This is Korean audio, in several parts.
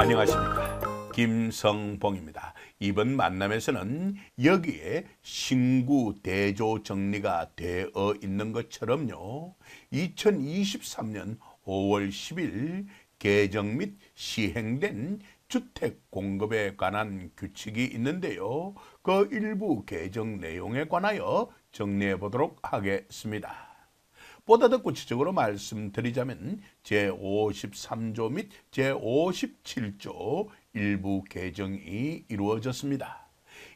안녕하십니까, 김성봉입니다. 이번 만남에서는 여기에 신구 대조 정리가 되어 있는 것처럼요, 2023년 5월 10일 개정 및 시행된 주택 공급에 관한 규칙이 있는데요, 그 일부 개정 내용에 관하여 정리해 보도록 하겠습니다. 보다 더 구체적으로 말씀드리자면 제53조 및 제57조 일부 개정이 이루어졌습니다.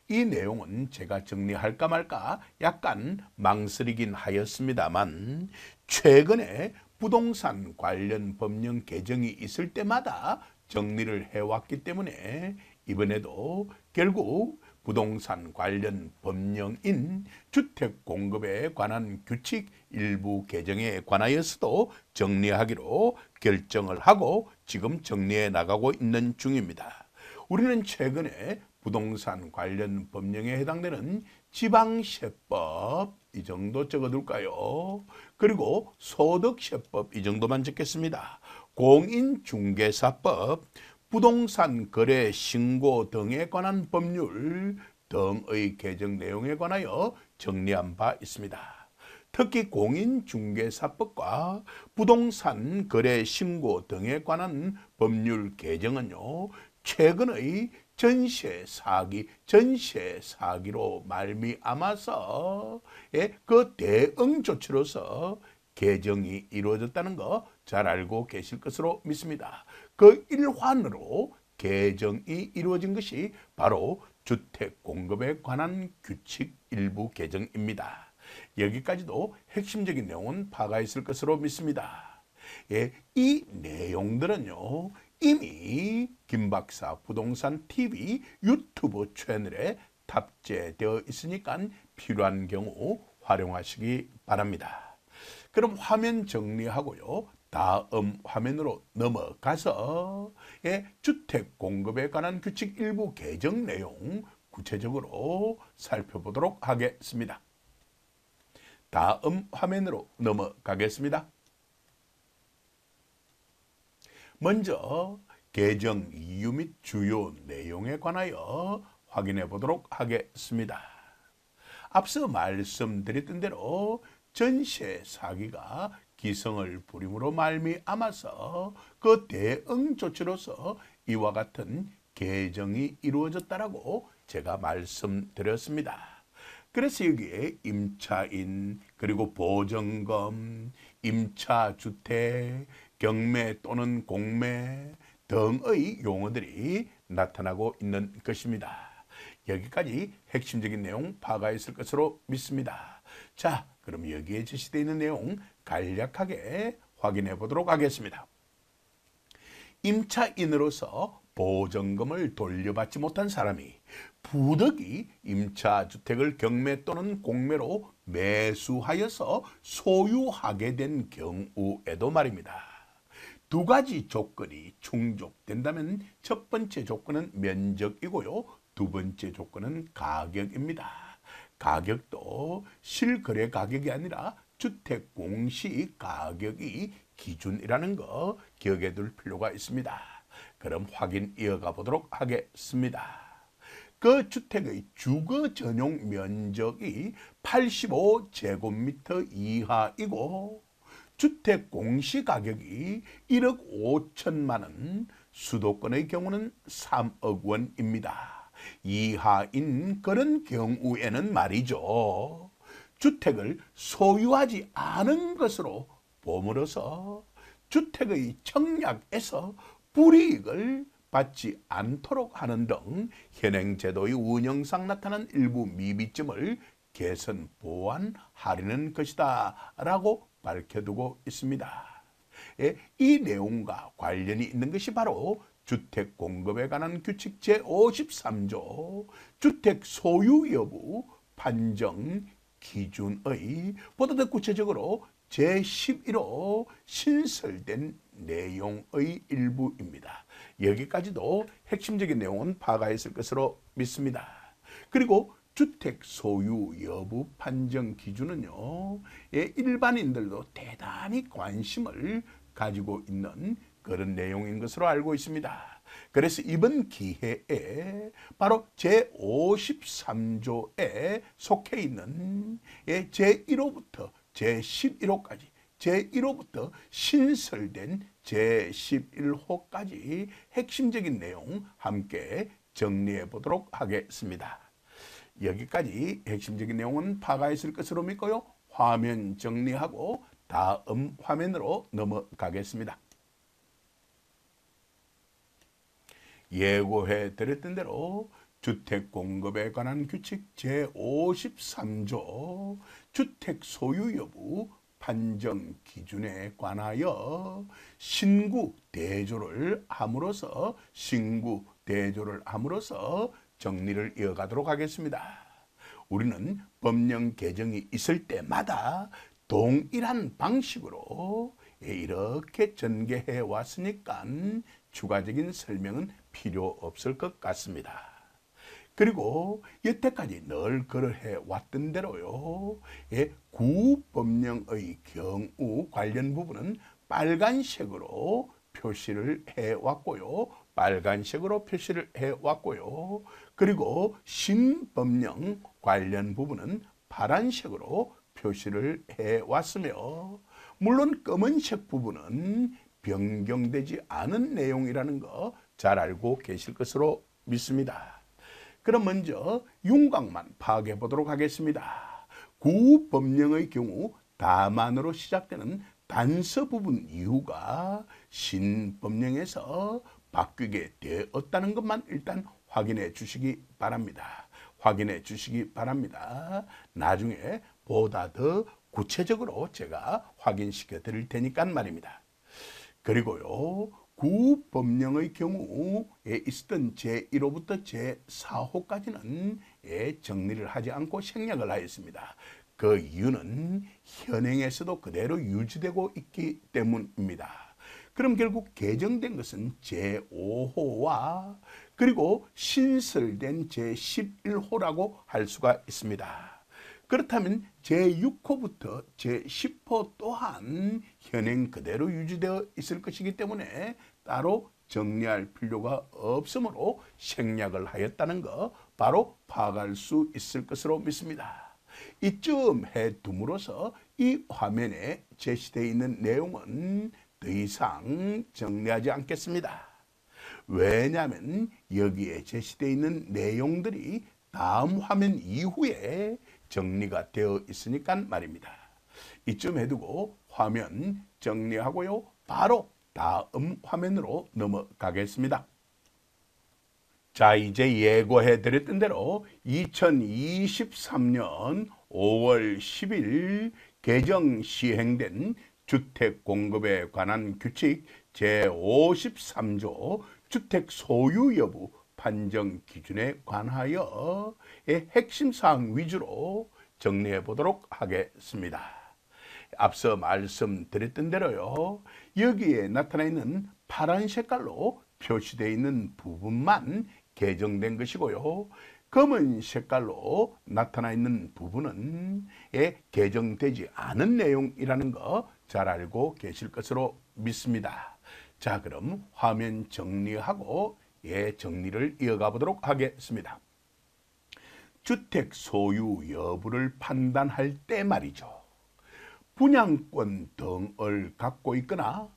이 내용은 제가 정리할까 말까 약간 망설이긴 하였습니다만, 최근에 부동산 관련 법령 개정이 있을 때마다 정리를 해왔기 때문에 이번에도 결국 부동산 관련 법령인 주택 공급에 관한 규칙 일부 개정에 관하여서도 정리하기로 결정을 하고 지금 정리해 나가고 있는 중입니다. 우리는 최근에 부동산 관련 법령에 해당되는 지방세법 이 정도 적어둘까요? 그리고 소득세법 이 정도만 적겠습니다. 공인중개사법, 부동산 거래 신고 등에 관한 법률 등의 개정 내용에 관하여 정리한 바 있습니다. 특히 공인중개사법과 부동산 거래 신고 등에 관한 법률 개정은요, 최근의 전세 사기로 말미암아서 그 대응 조치로서 개정이 이루어졌다는 거 잘 알고 계실 것으로 믿습니다. 그 일환으로 개정이 이루어진 것이 바로 주택 공급에 관한 규칙 일부 개정입니다. 여기까지도 핵심적인 내용은 파가 있을 것으로 믿습니다. 이 내용들은요, 이미 김박사 부동산 TV 유튜브 채널에 탑재되어 있으니까 필요한 경우 활용하시기 바랍니다. 그럼 화면 정리하고요, 다음 화면으로 넘어가서 주택 공급에 관한 규칙 일부 개정 내용 구체적으로 살펴보도록 하겠습니다. 다음 화면으로 넘어가겠습니다. 먼저 개정 이유 및 주요 내용에 관하여 확인해 보도록 하겠습니다. 앞서 말씀드렸던 대로 전세 사기가 기성을 부림으로 말미암아서 그 대응 조치로서 이와 같은 개정이 이루어졌다라고 제가 말씀드렸습니다. 그래서 여기에 임차인, 그리고 보증금, 임차주택, 경매 또는 공매 등의 용어들이 나타나고 있는 것입니다. 여기까지 핵심적인 내용 파가 있을 것으로 믿습니다. 자, 그럼 여기에 제시되어 있는 내용 간략하게 확인해 보도록 하겠습니다. 임차인으로서 보증금을 돌려받지 못한 사람이 부득이 임차주택을 경매 또는 공매로 매수하여서 소유하게 된 경우에도 말입니다. 두 가지 조건이 충족된다면 첫 번째 조건은 면적이고요, 두 번째 조건은 가격입니다. 가격도 실거래 가격이 아니라 주택 공시 가격이 기준이라는 거 기억해 둘 필요가 있습니다. 그럼 확인 이어가 보도록 하겠습니다. 그 주택의 주거 전용 면적이 85제곱미터 이하이고 주택 공시 가격이 1억 5천만 원, 수도권의 경우는 3억 원입니다. 이하인 그런 경우에는 말이죠, 주택을 소유하지 않은 것으로 봄으로써 주택의 청약에서 불이익을 받지 않도록 하는 등 현행 제도의 운영상 나타난 일부 미비점을 개선 보완하려는 것이다 라고 밝혀두고 있습니다. 이 내용과 관련이 있는 것이 바로 주택 공급에 관한 규칙 제53조 주택 소유 여부 판정 기준의 보다 더 구체적으로 제11호 신설된 내용의 일부입니다. 여기까지도 핵심적인 내용은 파가 있을 것으로 믿습니다. 그리고 주택 소유 여부 판정 기준은요, 일반인들도 대단히 관심을 가지고 있는 그런 내용인 것으로 알고 있습니다. 그래서 이번 기회에 바로 제53조에 속해 있는 제1호부터 제11호까지, 제1호부터 신설된 제11호까지 핵심적인 내용 함께 정리해 보도록 하겠습니다. 여기까지 핵심적인 내용은 파악하 있을 것으로 믿고요. 화면 정리하고 다음 화면으로 넘어가겠습니다. 예고해 드렸던 대로 주택 공급에 관한 규칙 제53조 주택 소유 여부 판정 기준에 관하여 신구 대조를 함으로써 정리를 이어가도록 하겠습니다. 우리는 법령 개정이 있을 때마다 동일한 방식으로 이렇게 전개해 왔으니까 추가적인 설명은 필요 없을 것 같습니다. 그리고 여태까지 늘 그러해 왔던 대로요. 구법령의 경우 관련 부분은 빨간색으로 표시를 해왔고요. 그리고 신법령 관련 부분은 파란색으로 표시를 해왔으며, 물론 검은색 부분은 변경되지 않은 내용이라는 거 잘 알고 계실 것으로 믿습니다. 그럼 먼저 윤곽만 파악해 보도록 하겠습니다. 구법령의 경우 다만으로 시작되는 단서 부분 이유가 신법령에서 바뀌게 되었다는 것만 일단 확인해 주시기 바랍니다. 나중에 보다 더 구체적으로 제가 확인시켜 드릴 테니까 말입니다. 그리고요, 구법령의 경우에 있었던 제1호부터 제4호까지는 정리를 하지 않고 생략을 하였습니다. 그 이유는 현행에서도 그대로 유지되고 있기 때문입니다. 그럼 결국 개정된 것은 제5호와 그리고 신설된 제11호라고 할 수가 있습니다. 그렇다면 제6호부터 제10호 또한 현행 그대로 유지되어 있을 것이기 때문에 따로 정리할 필요가 없으므로 생략을 하였다는 거 바로 파악할 수 있을 것으로 믿습니다. 이쯤 해둠으로써 이 화면에 제시되어 있는 내용은 더 이상 정리하지 않겠습니다. 왜냐하면 여기에 제시되어 있는 내용들이 다음 화면 이후에 정리가 되어 있으니까 말입니다. 이쯤 해두고 화면 정리하고요. 바로 다음 화면으로 넘어가겠습니다. 자, 이제 예고해 드렸던 대로 2023년 5월 10일 개정 시행된 주택 공급에 관한 규칙 제53조 주택 소유 여부 판정 기준에 관하여 핵심 사항 위주로 정리해 보도록 하겠습니다. 앞서 말씀드렸던 대로요. 여기에 나타나 있는 파란 색깔로 표시되어 있는 부분만 개정된 것이고요. 검은 색깔로 나타나 있는 부분은 개정되지 않은 내용이라는 거 잘 알고 계실 것으로 믿습니다. 자, 그럼 화면 정리하고 정리를 이어가 보도록 하겠습니다. 주택 소유 여부를 판단할 때 말이죠. 분양권 등을 갖고 있거나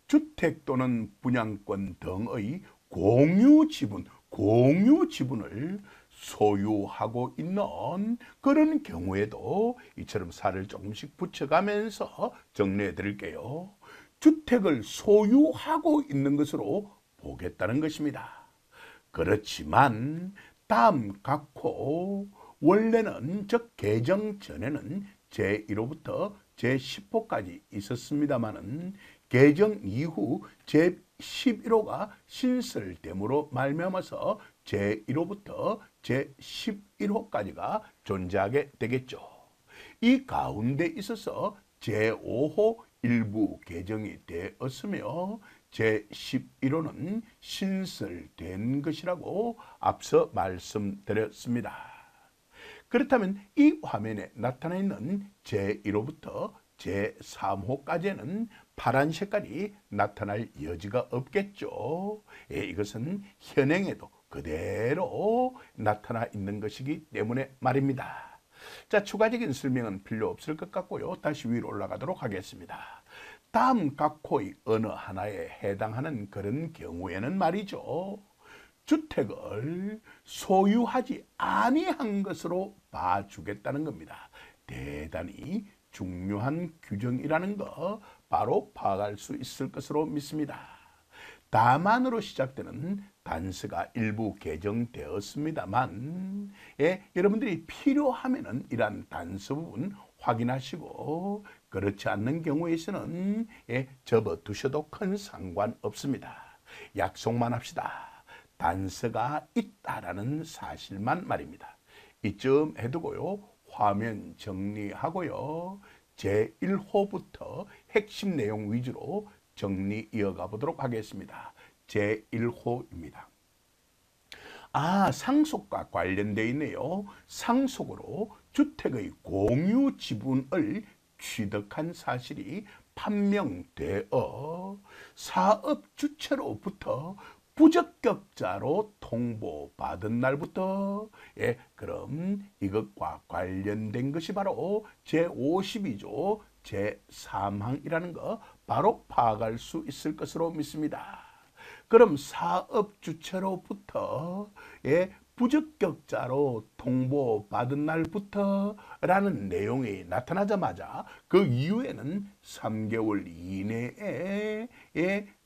주택 또는 분양권 등의 공유 지분을 소유하고 있는 그런 경우에도 이처럼 살을 조금씩 붙여가면서 정리해 드릴게요. 주택을 소유하고 있는 것으로 보겠다는 것입니다. 그렇지만 다음 각호 원래는 즉 개정 전에는 제1호부터 제10호까지 있었습니다마는 개정 이후 제11호가 신설됨으로 말미암아서 제1호부터 제11호까지가 존재하게 되겠죠. 이 가운데 있어서 제5호 일부 개정이 되었으며 제11호는 신설된 것이라고 앞서 말씀드렸습니다. 그렇다면 이 화면에 나타나 있는 제1호부터 제3호까지는 파란 색깔이 나타날 여지가 없겠죠. 이것은 현행에도 그대로 나타나 있는 것이기 때문에 말입니다. 자, 추가적인 설명은 필요 없을 것 같고요. 다시 위로 올라가도록 하겠습니다. 다음 각호의 어느 하나에 해당하는 그런 경우에는 말이죠. 주택을 소유하지 아니한 것으로 봐주겠다는 겁니다. 대단히 중요한 규정이라는 거 바로 파악할 수 있을 것으로 믿습니다. 다만으로 시작되는 단서가 일부 개정되었습니다만 여러분들이 필요하면은 이러한 단서 부분 확인하시고 그렇지 않는 경우에서는 접어두셔도 큰 상관없습니다. 약속만 합시다. 단서가 있다라는 사실만 말입니다. 이쯤 해두고요. 화면 정리하고요. 제1호부터 핵심 내용 위주로 정리 이어가 보도록 하겠습니다. 제1호입니다. 상속과 관련되어 있네요. 상속으로 주택의 공유 지분을 취득한 사실이 판명되어 사업 주체로부터 부적격자로 통보받은 날부터 그럼 이것과 관련된 것이 바로 제52조 제3항이라는 거 바로 파악할 수 있을 것으로 믿습니다. 그럼 사업 주체로부터 부적격자로 통보받은 날부터 라는 내용이 나타나자마자 그 이후에는 3개월 이내에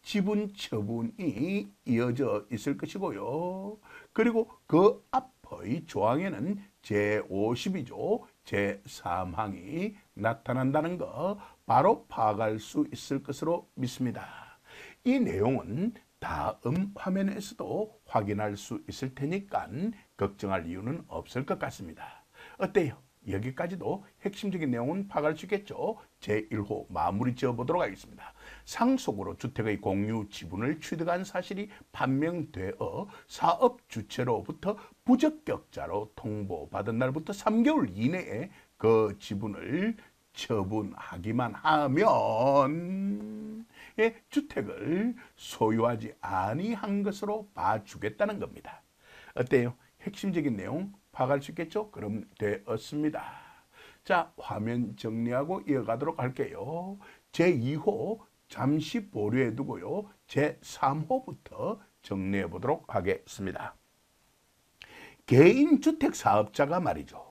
지분 처분이 이어져 있을 것이고요. 그리고 그 앞의 조항에는 제52조 제3항이 나타난다는 거 바로 파악할 수 있을 것으로 믿습니다. 이 내용은 다음 화면에서도 확인할 수 있을 테니까 걱정할 이유는 없을 것 같습니다. 어때요? 여기까지도 핵심적인 내용은 파악할 수 있겠죠? 제1호 마무리 지어보도록 하겠습니다. 상속으로 주택의 공유 지분을 취득한 사실이 판명되어 사업 주체로부터 부적격자로 통보받은 날부터 3개월 이내에 그 지분을 처분하기만 하면 주택을 소유하지 아니한 것으로 봐주겠다는 겁니다. 어때요? 핵심적인 내용 파악할 수 있겠죠? 그럼 되었습니다. 자, 화면 정리하고 이어가도록 할게요. 제2호 잠시 보류해 두고요. 제3호부터 정리해 보도록 하겠습니다. 개인주택 사업자가 말이죠.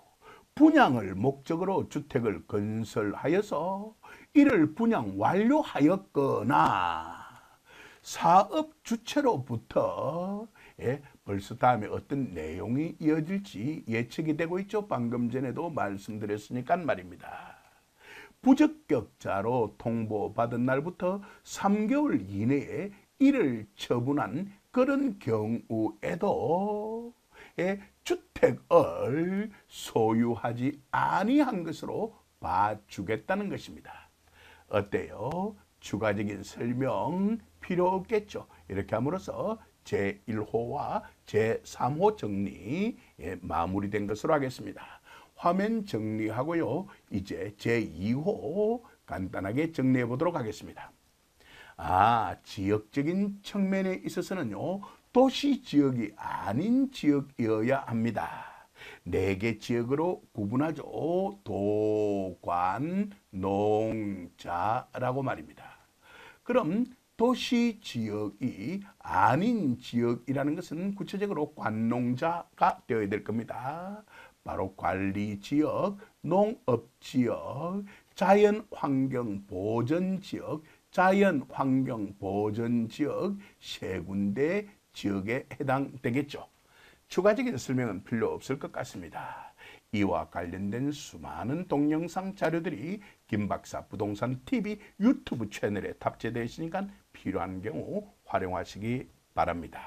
분양을 목적으로 주택을 건설하여서 이를 분양 완료하였거나 사업 주체로부터 벌써 다음에 어떤 내용이 이어질지 예측이 되고 있죠. 방금 전에도 말씀드렸으니까 말입니다. 부적격자로 통보받은 날부터 3개월 이내에 이를 처분한 그런 경우에도 주택을 소유하지 아니한 것으로 봐주겠다는 것입니다. 어때요? 추가적인 설명 필요 없겠죠. 이렇게 함으로써 제1호와 제3호 정리 마무리된 것으로 하겠습니다. 화면 정리하고요. 이제 제2호 간단하게 정리해 보도록 하겠습니다. 지역적인 측면에 있어서는요. 도시 지역이 아닌 지역이어야 합니다. 4개 지역으로 구분하죠. 도, 관, 농, 자라고 말입니다. 그럼 도시 지역이 아닌 지역이라는 것은 구체적으로 관농자가 되어야 될 겁니다. 바로 관리지역, 농업지역, 자연환경보전지역, 자연환경보전지역 세 군데 지역에 해당되겠죠. 추가적인 설명은 필요 없을 것 같습니다. 이와 관련된 수많은 동영상 자료들이 김박사 부동산 TV 유튜브 채널에 탑재되어 있으니까 필요한 경우 활용하시기 바랍니다.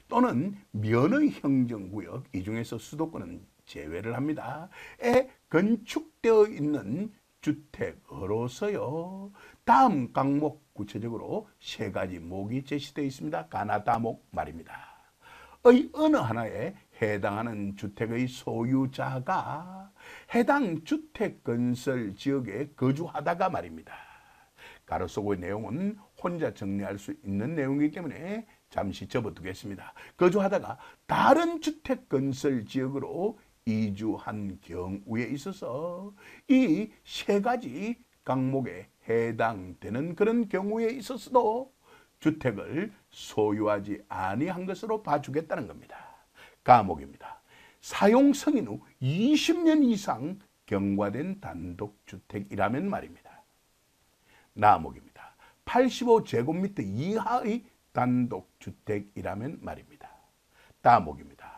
또는 면의 행정구역, 이 중에서 수도권은 제외를 합니다. 에 건축되어 있는 주택으로서요. 다음 항목 구체적으로 3가지 목이 제시되어 있습니다. 가나다목 말입니다. 어느 하나에 해당하는 주택의 소유자가 해당 주택 건설 지역에 거주하다가 말입니다. 가로 속의 내용은 혼자 정리할 수 있는 내용이기 때문에 잠시 접어두겠습니다. 거주하다가 다른 주택 건설 지역으로 이주한 경우에 있어서 이 세 가지 항목에 해당되는 그런 경우에 있어서도 주택을 소유하지 아니한 것으로 봐주겠다는 겁니다. 과목입니다. 사용 승인 후 20년 이상 경과된 단독주택이라면 말입니다. 나목입니다. 85제곱미터 이하의 단독주택이라면 말입니다. 따목입니다.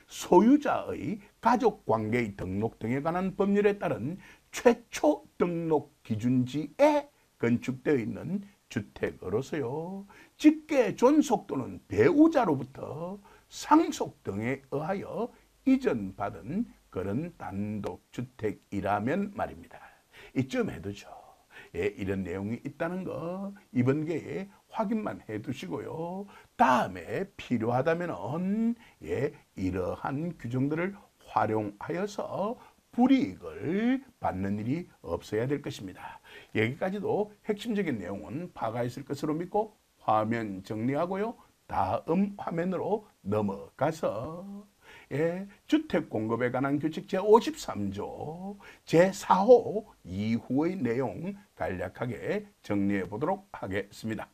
소유자의 가족관계의 등록 등에 관한 법률에 따른 최초 등록 기준지에 건축되어 있는 주택으로서요, 직계 존속 또는 배우자로부터 상속 등에 의하여 이전받은 그런 단독주택이라면 말입니다. 이쯤 해두죠. 예, 이런 내용이 있다는 거 이번 기회에 확인만 해두시고요. 다음에 필요하다면 이러한 규정들을 활용하여서 불이익을 받는 일이 없어야 될 것입니다. 여기까지도 핵심적인 내용은 파가 있을 것으로 믿고 화면 정리하고요. 다음 화면으로 넘어가서 주택 공급에 관한 규칙 제53조 제4호 이후의 내용 간략하게 정리해 보도록 하겠습니다.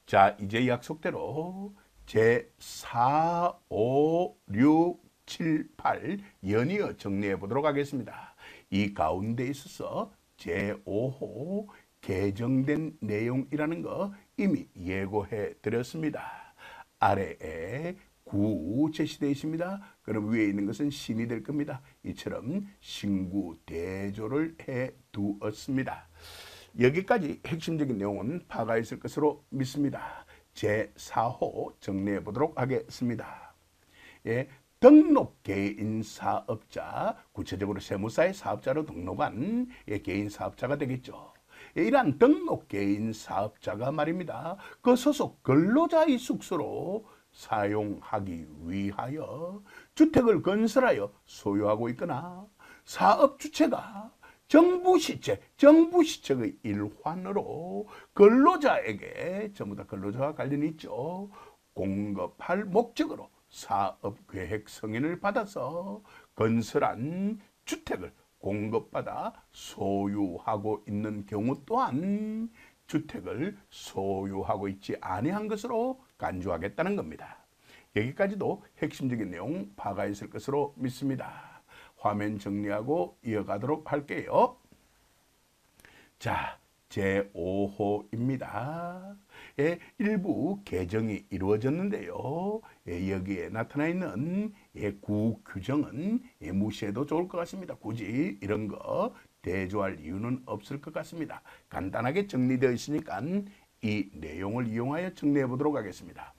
자, 이제 약속대로 제4, 5, 6, 7, 8 연이어 정리해 보도록 하겠습니다. 이 가운데 있어서 제5호 개정된 내용이라는 거 이미 예고해 드렸습니다. 아래에 9 제시되어 있습니다. 그럼 위에 있는 것은 신이 될 겁니다. 이처럼 신구 대조를 해 두었습니다. 여기까지 핵심적인 내용은 파가 있을 것으로 믿습니다. 제4호 정리해 보도록 하겠습니다. 등록 개인 사업자, 구체적으로 세무사의 사업자로 등록한 개인 사업자가 되겠죠. 이러한 등록 개인 사업자가 말입니다. 그 소속 근로자의 숙소로 사용하기 위하여 주택을 건설하여 소유하고 있거나 사업 주체가 정부 시책의 일환으로 근로자에게 전부 다 근로자와 관련이 있죠. 공급할 목적으로 사업계획 승인을 받아서 건설한 주택을 공급받아 소유하고 있는 경우 또한 주택을 소유하고 있지 아니한 것으로 간주하겠다는 겁니다. 여기까지도 핵심적인 내용 파가 있을 것으로 믿습니다. 화면 정리하고 이어가도록 할게요. 자, 제5호입니다. 일부 개정이 이루어졌는데요. 여기에 나타나 있는 구규정은 무시해도 좋을 것 같습니다. 굳이 이런 거 대조할 이유는 없을 것 같습니다. 간단하게 정리되어 있으니까 이 내용을 이용하여 정리해 보도록 하겠습니다.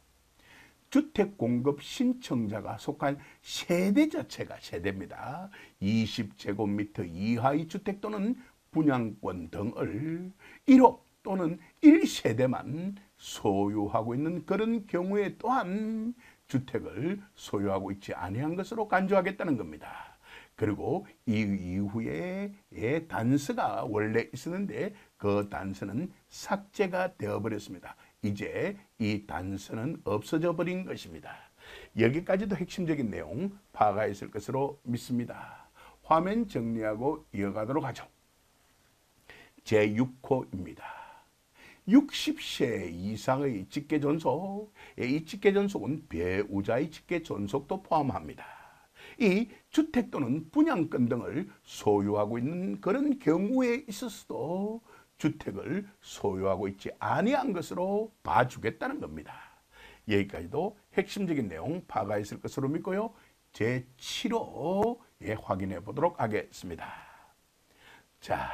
주택 공급 신청자가 속한 세대 자체가 세대입니다. 20제곱미터 이하의 주택 또는 분양권 등을 1호 또는 1세대만 소유하고 있는 그런 경우에 또한 주택을 소유하고 있지 아니한 것으로 간주하겠다는 겁니다. 그리고 이 이후에 단서가 원래 있었는데 그 단서는 삭제가 되어버렸습니다. 이제 이 단서는 없어져 버린 것입니다. 여기까지도 핵심적인 내용 파가 있을 것으로 믿습니다. 화면 정리하고 이어가도록 하죠. 제6호입니다. 60세 이상의 직계존속, 이 직계존속은 배우자의 직계존속도 포함합니다. 이 주택 또는 분양권 등을 소유하고 있는 그런 경우에 있어서도 주택을 소유하고 있지 아니한 것으로 봐주겠다는 겁니다. 여기까지도 핵심적인 내용 파가 있을 것으로 믿고요. 제7호 확인해 보도록 하겠습니다. 자,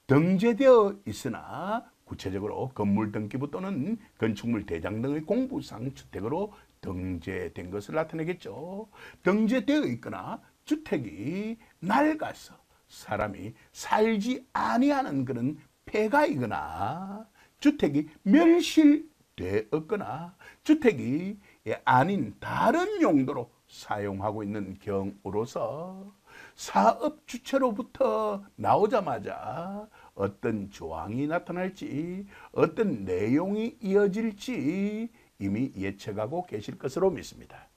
등재되어 있으나 구체적으로 건물 등기부 또는 건축물 대장 등의 공부상 주택으로 등재된 것을 나타내겠죠. 등재되어 있거나 주택이 낡아서 사람이 살지 아니하는 그런 폐가이거나 주택이 멸실 되었거나 주택이 아닌 다른 용도로 사용하고 있는 경우로서 사업 주체로부터 나오자마자 어떤 조항이 나타날지 어떤 내용이 이어질지 이미 예측하고 계실 것으로 믿습니다.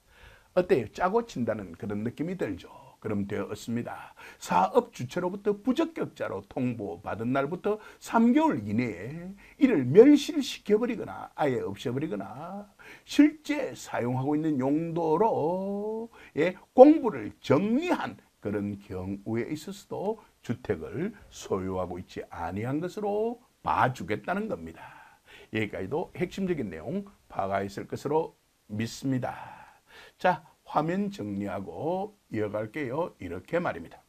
어때요? 짜고 친다는 그런 느낌이 들죠. 그럼 되었습니다. 사업 주체로부터 부적격자로 통보받은 날부터 3개월 이내에 이를 멸실시켜버리거나 아예 없애버리거나 실제 사용하고 있는 용도로 공부를 정리한 그런 경우에 있어서도 주택을 소유하고 있지 아니한 것으로 봐주겠다는 겁니다. 여기까지도 핵심적인 내용 파악하 있을 것으로 믿습니다. 자, 화면 정리하고 이어갈게요. 이렇게 말입니다.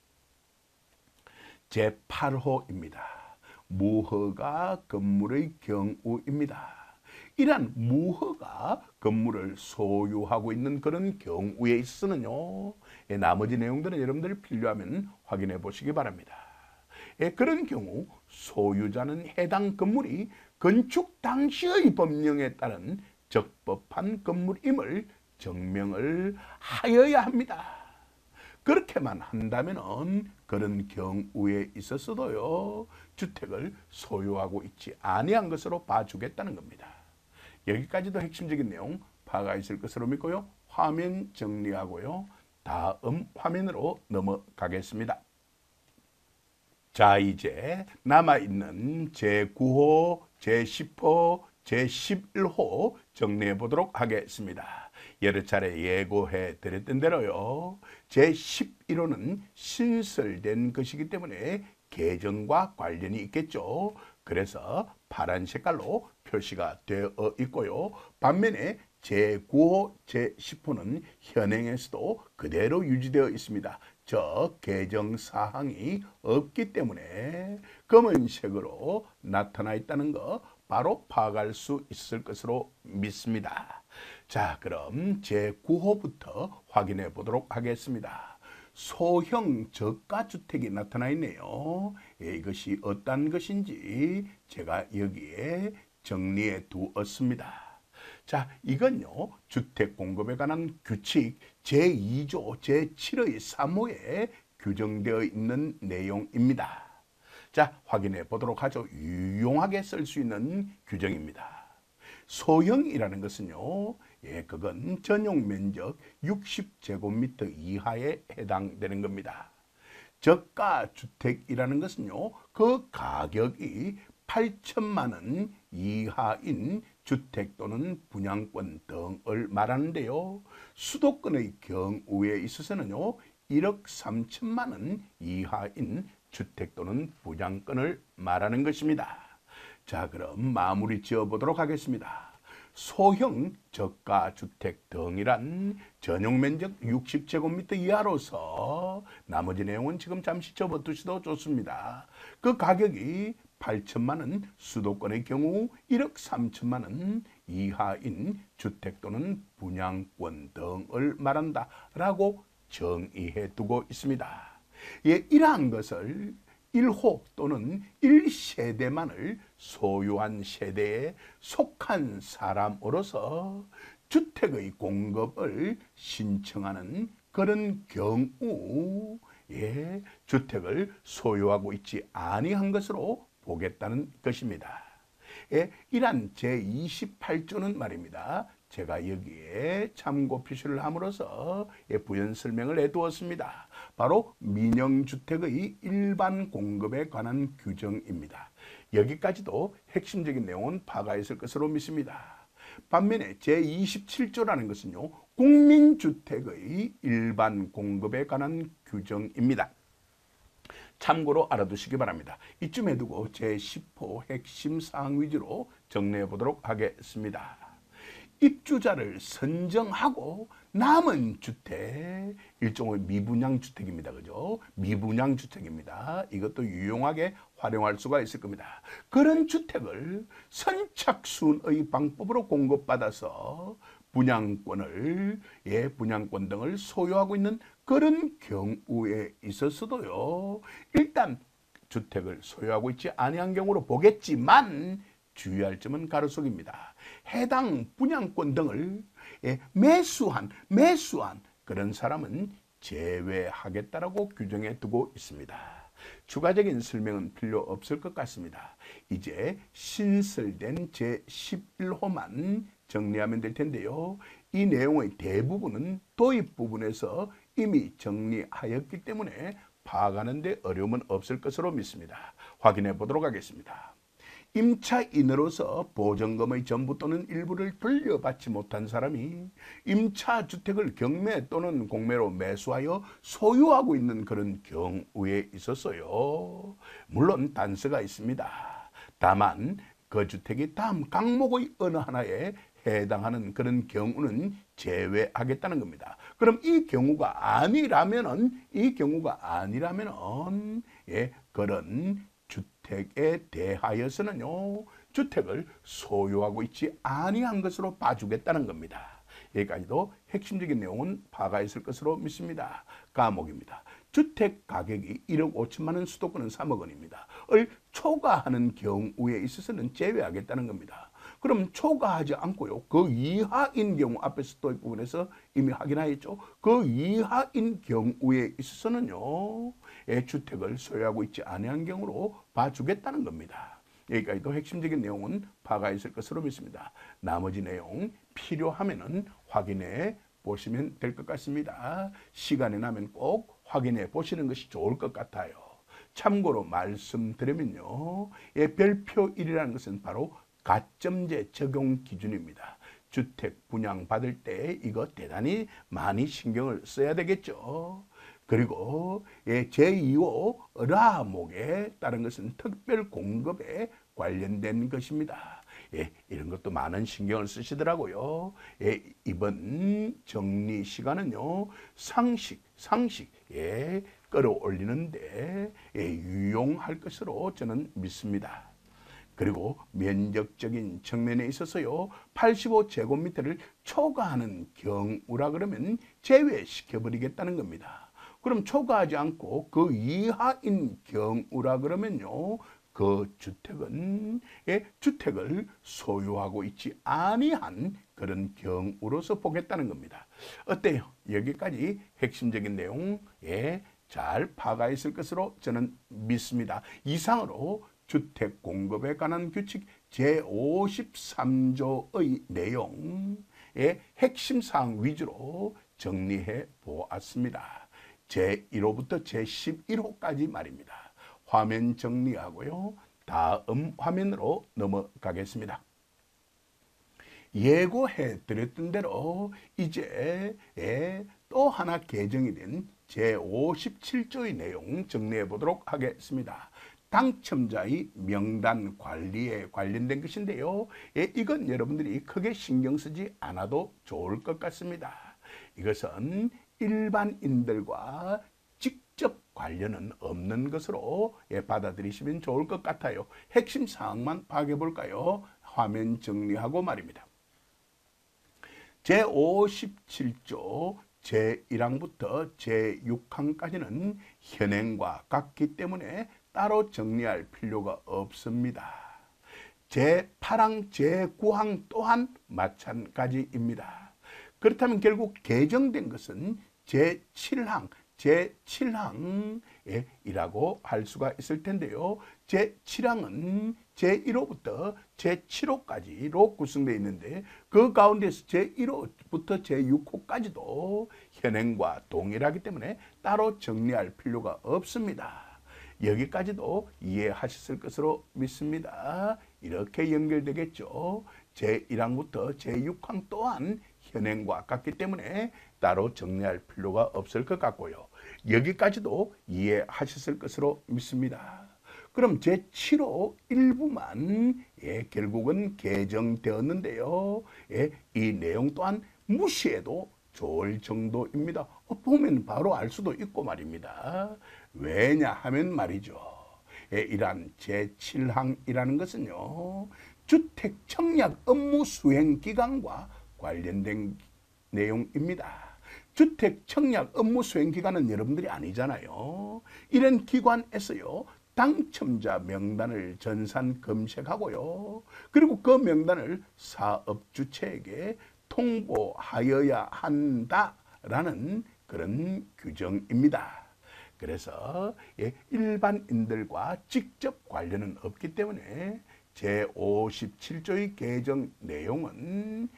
제8호입니다. 무허가 건물의 경우입니다. 이러한 무허가 건물을 소유하고 있는 그런 경우에 있어서는요, 나머지 내용들은 여러분들이 필요하면 확인해 보시기 바랍니다. 그런 경우 소유자는 해당 건물이 건축 당시의 법령에 따른 적법한 건물임을 증명을 하여야 합니다. 그렇게만 한다면 그런 경우에 있어서도요, 주택을 소유하고 있지 아니한 것으로 봐주겠다는 겁니다. 여기까지도 핵심적인 내용 파악하 있을 것으로 믿고요. 화면 정리하고요. 다음 화면으로 넘어가겠습니다. 자, 이제 남아있는 제9호, 제10호, 제11호 정리해 보도록 하겠습니다. 여러 차례 예고해 드렸던 대로요, 제11호는 신설된 것이기 때문에 개정과 관련이 있겠죠. 그래서 파란 색깔로 표시가 되어 있고요. 반면에 제9호, 제10호는 현행에서도 그대로 유지되어 있습니다. 저 개정 사항이 없기 때문에 검은색으로 나타나 있다는 거 바로 파악할 수 있을 것으로 믿습니다. 자, 그럼 제9호부터 확인해 보도록 하겠습니다. 소형 저가주택이 나타나 있네요. 이것이 어떤 것인지 제가 여기에 정리해 두었습니다. 자, 이건요, 주택 공급에 관한 규칙 제2조 제7의 3호에 규정되어 있는 내용입니다. 자, 확인해 보도록 하죠. 유용하게 쓸 수 있는 규정입니다. 소형이라는 것은요, 그건 전용 면적 60제곱미터 이하에 해당되는 겁니다. 저가 주택이라는 것은요, 그 가격이 8천만 원 이하인 주택 또는 분양권 등을 말하는데요. 수도권의 경우에 있어서는요, 1억 3천만 원 이하인 주택 또는 분양권을 말하는 것입니다. 자, 그럼 마무리 지어보도록 하겠습니다. 소형 저가 주택 등이란 전용 면적 60제곱미터 이하로서 나머지 내용은 지금 잠시 접어두셔도 좋습니다. 그 가격이 8천만 원, 수도권의 경우 1억 3천만 원 이하인 주택 또는 분양권 등을 말한다라고 정의해 두고 있습니다. 이러한 것을 1호 또는 1세대만을 소유한 세대에 속한 사람으로서 주택의 공급을 신청하는 그런 경우에 주택을 소유하고 있지 아니한 것으로 보겠다는 것입니다. 이란 제28조는 말입니다. 제가 여기에 참고 표시를 함으로써 부연 설명을 해두었습니다. 바로 민영주택의 일반 공급에 관한 규정입니다. 여기까지도 핵심적인 내용은 파악하 있을 것으로 믿습니다. 반면에 제27조라는 것은요, 국민주택의 일반 공급에 관한 규정입니다. 참고로 알아두시기 바랍니다. 이쯤에 두고 제10호 핵심 사항 위주로 정리해 보도록 하겠습니다. 입주자를 선정하고 남은 주택, 일종의 미분양 주택입니다. 그죠? 미분양 주택입니다. 이것도 유용하게 활용할 수가 있을 겁니다. 그런 주택을 선착순의 방법으로 공급받아서 분양권을, 분양권 등을 소유하고 있는 그런 경우에 있어서도요, 일단 주택을 소유하고 있지 아니한 경우로 보겠지만 주의할 점은 가로속입니다. 해당 분양권 등을 매수한 그런 사람은 제외하겠다라고 규정해 두고 있습니다. 추가적인 설명은 필요 없을 것 같습니다. 이제 신설된 제11호만 정리하면 될 텐데요. 이 내용의 대부분은 도입 부분에서 이미 정리하였기 때문에 파악하는 데 어려움은 없을 것으로 믿습니다. 확인해 보도록 하겠습니다. 임차인으로서 보증금의 전부 또는 일부를 돌려받지 못한 사람이 임차주택을 경매 또는 공매로 매수하여 소유하고 있는 그런 경우에 있어서요. 물론 단서가 있습니다. 다만 그 주택이 다음 강목의 어느 하나에 해당하는 그런 경우는 제외하겠다는 겁니다. 그럼 이 경우가 아니라면은 그런 주택에 대하여서는요, 주택을 소유하고 있지 아니한 것으로 봐주겠다는 겁니다. 여기까지도 핵심적인 내용은 파가 있을 것으로 믿습니다. 과목입니다. 주택 가격이 1억 5천만 원, 수도권은 3억 원입니다. 을 초과하는 경우에 있어서는 제외하겠다는 겁니다. 그럼 초과하지 않고요, 그 이하인 경우, 앞에서 또 이 부분에서 이미 확인하였죠. 그 이하인 경우에 있어서는요, 주택을 소유하고 있지 아니한 경우로 봐주겠다는 겁니다. 여기까지도 핵심적인 내용은 파가 있을 것으로 믿습니다. 나머지 내용 필요하면은 확인해 보시면 될 것 같습니다. 시간이 나면 꼭 확인해 보시는 것이 좋을 것 같아요. 참고로 말씀드리면요, 별표 1이라는 것은 바로 가점제 적용 기준입니다. 주택 분양받을 때 이거 대단히 많이 신경을 써야 되겠죠. 그리고 제2호 라목에 따른 것은 특별 공급에 관련된 것입니다. 이런 것도 많은 신경을 쓰시더라고요. 이번 정리 시간은요, 상식 끌어올리는데 유용할 것으로 저는 믿습니다. 그리고 면적적인 측면에 있어서요, 85제곱미터를 초과하는 경우라 그러면 제외시켜버리겠다는 겁니다. 그럼 초과하지 않고 그 이하인 경우라 그러면요, 그 주택은 주택을 소유하고 있지 아니한 그런 경우로서 보겠다는 겁니다. 어때요? 여기까지 핵심적인 내용 잘 파가 있을 것으로 저는 믿습니다. 이상으로 주택 공급에 관한 규칙 제53조의 내용의 핵심 사항 위주로 정리해 보았습니다. 제1호부터 제11호까지 말입니다. 화면 정리하고요, 다음 화면으로 넘어가겠습니다. 예고해 드렸던 대로 이제 또 하나 개정이 된 제57조의 내용 정리해 보도록 하겠습니다. 당첨자의 명단 관리에 관련된 것인데요, 이건 여러분들이 크게 신경 쓰지 않아도 좋을 것 같습니다. 이것은 일반인들과 직접 관련은 없는 것으로 받아들이시면 좋을 것 같아요. 핵심 사항만 파악해 볼까요? 화면 정리하고 말입니다. 제57조 제1항부터 제6항까지는 현행과 같기 때문에 따로 정리할 필요가 없습니다. 제8항, 제9항 또한 마찬가지입니다. 그렇다면 결국 개정된 것은 제7항, 제7항이라고 할 수가 있을 텐데요. 제7항은 제1호부터 제7호까지로 구성되어 있는데 그 가운데서 제1호부터 제6호까지도 현행과 동일하기 때문에 따로 정리할 필요가 없습니다. 여기까지도 이해하셨을 것으로 믿습니다. 이렇게 연결되겠죠. 제1항부터 제6항 또한 현행과 같기 때문에 따로 정리할 필요가 없을 것 같고요. 여기까지도 이해하셨을 것으로 믿습니다. 그럼 제7호 일부만 결국은 개정되었는데요. 이 내용 또한 무시해도 좋을 정도입니다. 보면 바로 알 수도 있고 말입니다. 왜냐하면 말이죠, 이러한 제7항이라는 것은요, 주택 청약 업무 수행 기간과 관련된 내용입니다. 주택 청약 업무 수행 기간은 여러분들이 아니잖아요. 이런 기관에서요, 당첨자 명단을 전산 검색하고요. 그리고 그 명단을 사업 주체에게 통보하여야 한다라는 그런 규정입니다. 그래서 일반인들과 직접 관련은 없기 때문에 제57조의 개정 내용은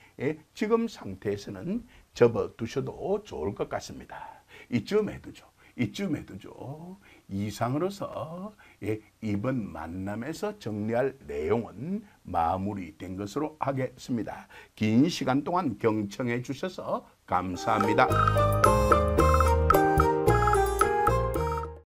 지금 상태에서는 접어두셔도 좋을 것 같습니다. 이쯤에 두죠. 이상으로서 이번 만남에서 정리할 내용은 마무리된 것으로 하겠습니다. 긴 시간 동안 경청해 주셔서 감사합니다.